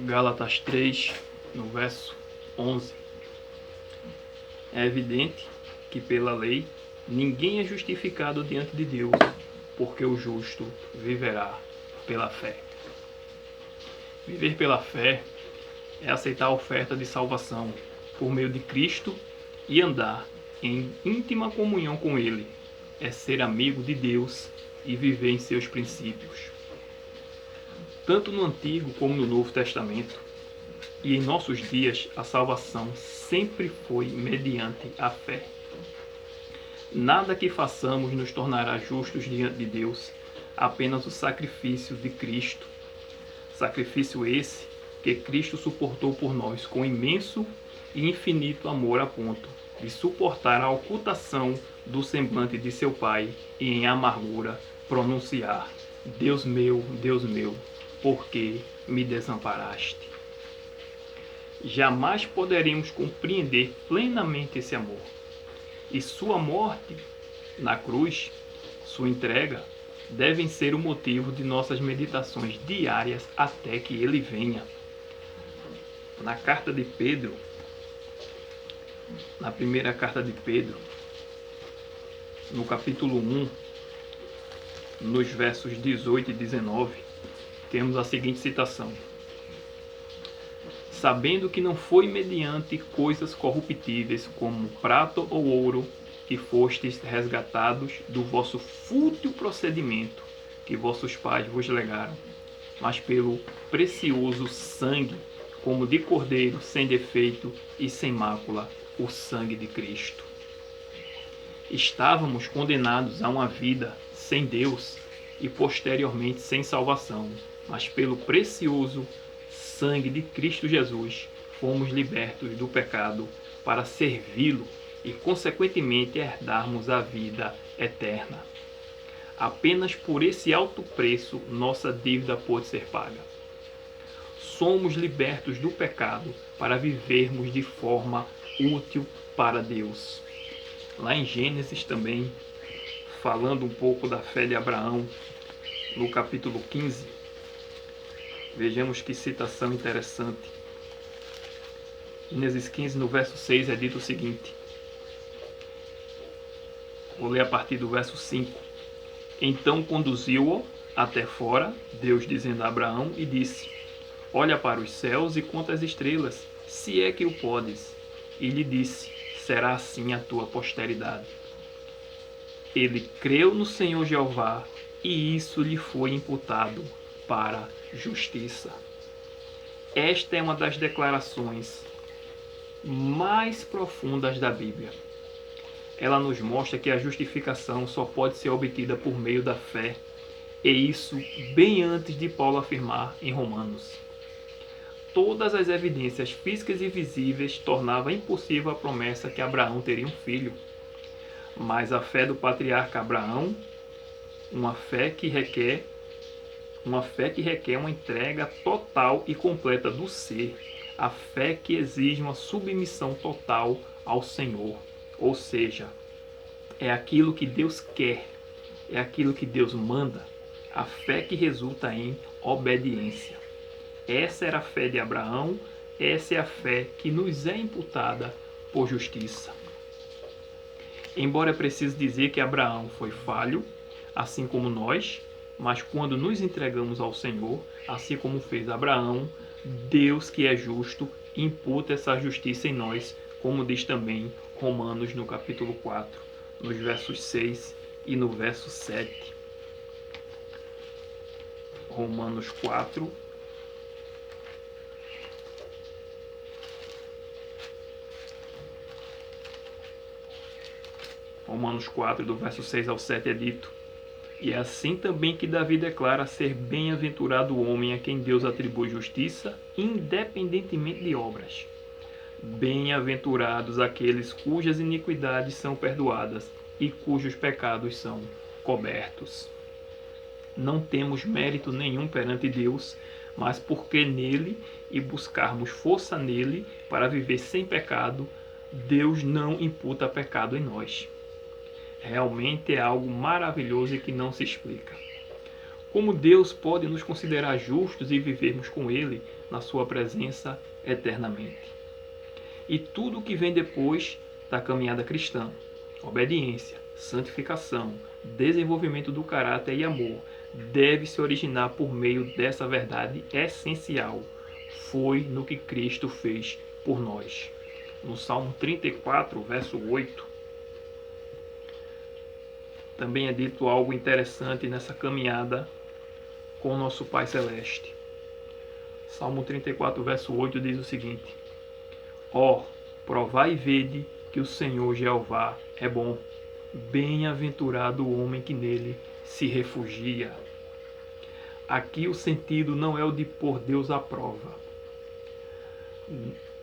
Gálatas 3, no verso 11. É evidente que pela lei ninguém é justificado diante de Deus, porque o justo viverá pela fé. Viver pela fé é aceitar a oferta de salvação por meio de Cristo e andar em íntima comunhão com Ele. É ser amigo de Deus e viver em seus princípios. Tanto no Antigo como no Novo Testamento, e em nossos dias, a salvação sempre foi mediante a fé. Nada que façamos nos tornará justos diante de Deus, apenas o sacrifício de Cristo. Sacrifício esse que Cristo suportou por nós com imenso e infinito amor a ponto de suportar a ocultação do semblante de seu Pai e em amargura pronunciar: Deus meu, por que me desamparaste? Jamais poderemos compreender plenamente esse amor. E sua morte na cruz, sua entrega, devem ser o motivo de nossas meditações diárias até que ele venha. Na carta de Pedro, na primeira carta de Pedro, no capítulo 1, nos versos 18 e 19, temos a seguinte citação: sabendo que não foi mediante coisas corruptíveis, como prata ou ouro, que fostes resgatados do vosso fútil procedimento que vossos pais vos legaram, mas pelo precioso sangue, como de cordeiro, sem defeito e sem mácula, o sangue de Cristo. Estávamos condenados a uma vida sem Deus e posteriormente sem salvação, mas pelo precioso sangue de Cristo Jesus fomos libertos do pecado para servi-lo e consequentemente herdarmos a vida eterna. Apenas por esse alto preço nossa dívida pode ser paga. Somos libertos do pecado para vivermos de forma útil para Deus. Lá em Gênesis também, falando um pouco da fé de Abraão, no capítulo 15, vejamos que citação interessante. Gênesis 15, no verso 6, é dito o seguinte. Vou ler a partir do verso 5. Então conduziu-o até fora, Deus dizendo a Abraão, e disse: olha para os céus e conta as estrelas, se é que o podes. E lhe disse: será assim a tua posteridade. Ele creu no Senhor Jeová, e isso lhe foi imputado para justiça. Esta é uma das declarações mais profundas da Bíblia. Ela nos mostra que a justificação só pode ser obtida por meio da fé, e isso bem antes de Paulo afirmar em Romanos. Todas as evidências físicas e visíveis tornavam impossível a promessa que Abraão teria um filho. Mas a fé do patriarca Abraão, uma fé que requer uma entrega total e completa do ser, a fé que exige uma submissão total ao Senhor. Ou seja, é aquilo que Deus quer, é aquilo que Deus manda, a fé que resulta em obediência. Essa era a fé de Abraão, essa é a fé que nos é imputada por justiça. Embora é preciso dizer que Abraão foi falho, assim como nós, mas quando nos entregamos ao Senhor, assim como fez Abraão, Deus, que é justo, imputa essa justiça em nós, como diz também Romanos no capítulo 4, nos versos 6 e no verso 7. Romanos 4, do verso 6 ao 7 é dito: e é assim também que Davi declara ser bem-aventurado o homem a quem Deus atribui justiça, independentemente de obras. Bem-aventurados aqueles cujas iniquidades são perdoadas e cujos pecados são cobertos. Não temos mérito nenhum perante Deus, mas por crer nele e buscarmos força nele para viver sem pecado, Deus não imputa pecado em nós. Realmente é algo maravilhoso e que não se explica. Como Deus pode nos considerar justos e vivermos com Ele na sua presença eternamente? E tudo o que vem depois da caminhada cristã, obediência, santificação, desenvolvimento do caráter e amor, deve se originar por meio dessa verdade essencial. Foi no que Cristo fez por nós. No Salmo 34, verso 8, também é dito algo interessante nessa caminhada com o nosso Pai Celeste. Salmo 34, verso 8 diz o seguinte: Ó, provai e vede que o Senhor Jeová é bom. Bem-aventurado o homem que nele se refugia. Aqui o sentido não é o de pôr Deus à prova,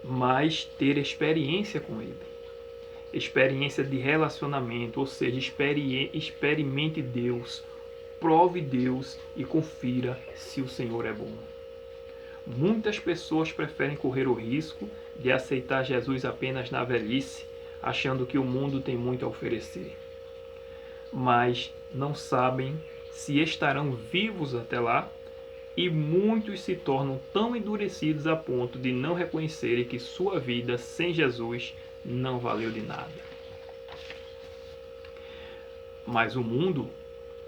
mas ter experiência com Ele. Experiência de relacionamento, ou seja, experimente Deus, prove Deus e confira se o Senhor é bom. Muitas pessoas preferem correr o risco de aceitar Jesus apenas na velhice, achando que o mundo tem muito a oferecer. Mas não sabem se estarão vivos até lá, e muitos se tornam tão endurecidos a ponto de não reconhecerem que sua vida sem Jesus não valeu de nada. Mas o mundo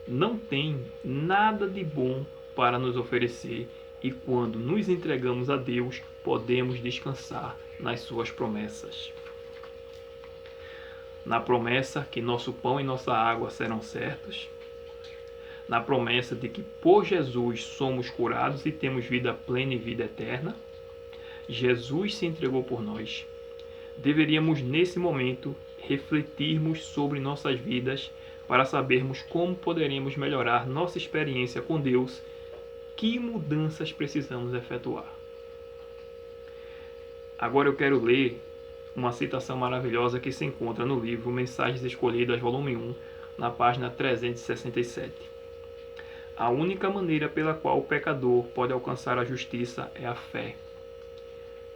não tem nada de bom para nos oferecer, e quando nos entregamos a Deus, podemos descansar nas suas promessas. Na promessa que nosso pão e nossa água serão certos, na promessa de que por Jesus somos curados e temos vida plena e vida eterna. Jesus se entregou por nós. Deveríamos nesse momento refletirmos sobre nossas vidas para sabermos como poderemos melhorar nossa experiência com Deus, que mudanças precisamos efetuar. Agora eu quero ler uma citação maravilhosa que se encontra no livro Mensagens Escolhidas, volume 1, na página 367. A única maneira pela qual o pecador pode alcançar a justiça é a fé.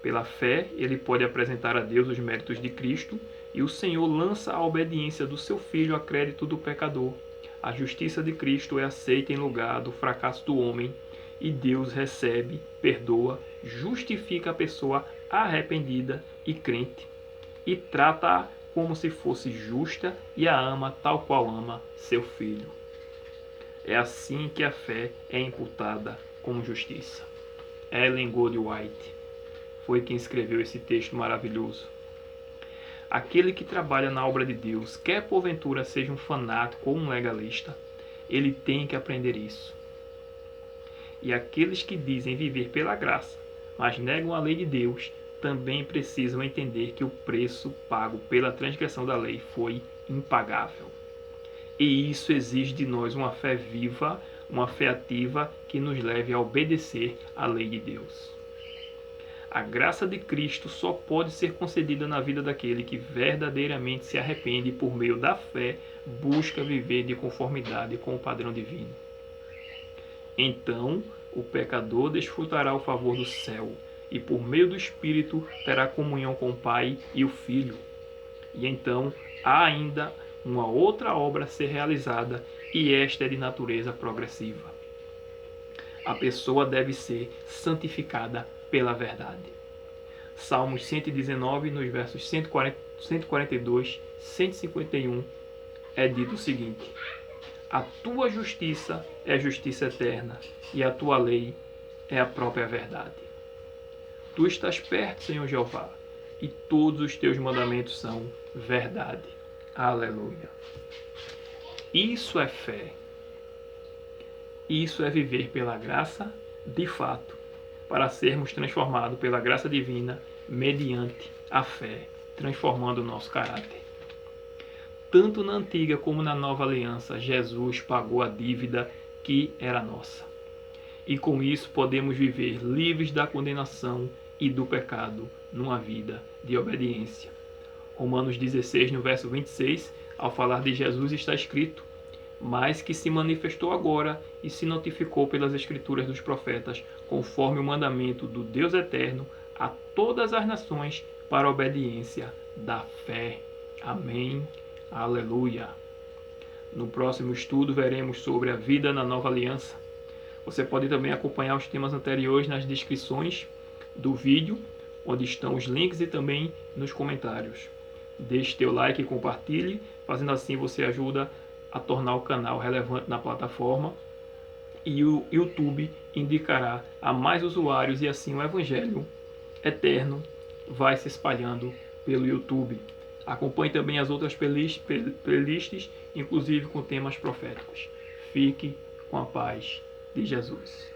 Pela fé, ele pode apresentar a Deus os méritos de Cristo, e o Senhor lança a obediência do seu Filho a crédito do pecador. A justiça de Cristo é aceita em lugar do fracasso do homem, e Deus recebe, perdoa, justifica a pessoa arrependida e crente, e trata-a como se fosse justa e a ama tal qual ama seu Filho. É assim que a fé é imputada como justiça. Ellen Goldwhite foi quem escreveu esse texto maravilhoso. Aquele que trabalha na obra de Deus, quer porventura seja um fanático ou um legalista, ele tem que aprender isso. E aqueles que dizem viver pela graça, mas negam a lei de Deus, também precisam entender que o preço pago pela transgressão da lei foi impagável. E isso exige de nós uma fé viva, uma fé ativa que nos leve a obedecer à lei de Deus. A graça de Cristo só pode ser concedida na vida daquele que verdadeiramente se arrepende e, por meio da fé, busca viver de conformidade com o padrão divino. Então, o pecador desfrutará o favor do céu e, por meio do Espírito, terá comunhão com o Pai e o Filho. E então, há ainda uma outra obra a ser realizada, e esta é de natureza progressiva. A pessoa deve ser santificada pela verdade. Salmos 119, nos versos 142, 151, é dito o seguinte: a tua justiça é justiça eterna, e a tua lei é a própria verdade. Tu estás perto, Senhor Jeová, e todos os teus mandamentos são verdade. Aleluia. Isso é fé. Isso é viver pela graça de fato, para sermos transformados pela graça divina mediante a fé, transformando o nosso caráter. Tanto na antiga como na nova aliança, Jesus pagou a dívida que era nossa. E com isso podemos viver livres da condenação e do pecado numa vida de obediência. Romanos 16, no verso 26, ao falar de Jesus está escrito: mas que se manifestou agora e se notificou pelas escrituras dos profetas, conforme o mandamento do Deus eterno, a todas as nações para a obediência da fé. Amém. Aleluia. No próximo estudo veremos sobre a vida na nova aliança. Você pode também acompanhar os temas anteriores nas descrições do vídeo, onde estão os links, e também nos comentários. Deixe teu like e compartilhe, fazendo assim você ajuda a tornar o canal relevante na plataforma, e o YouTube indicará a mais usuários, e assim o Evangelho eterno vai se espalhando pelo YouTube. Acompanhe também as outras playlists, inclusive com temas proféticos. Fique com a paz de Jesus.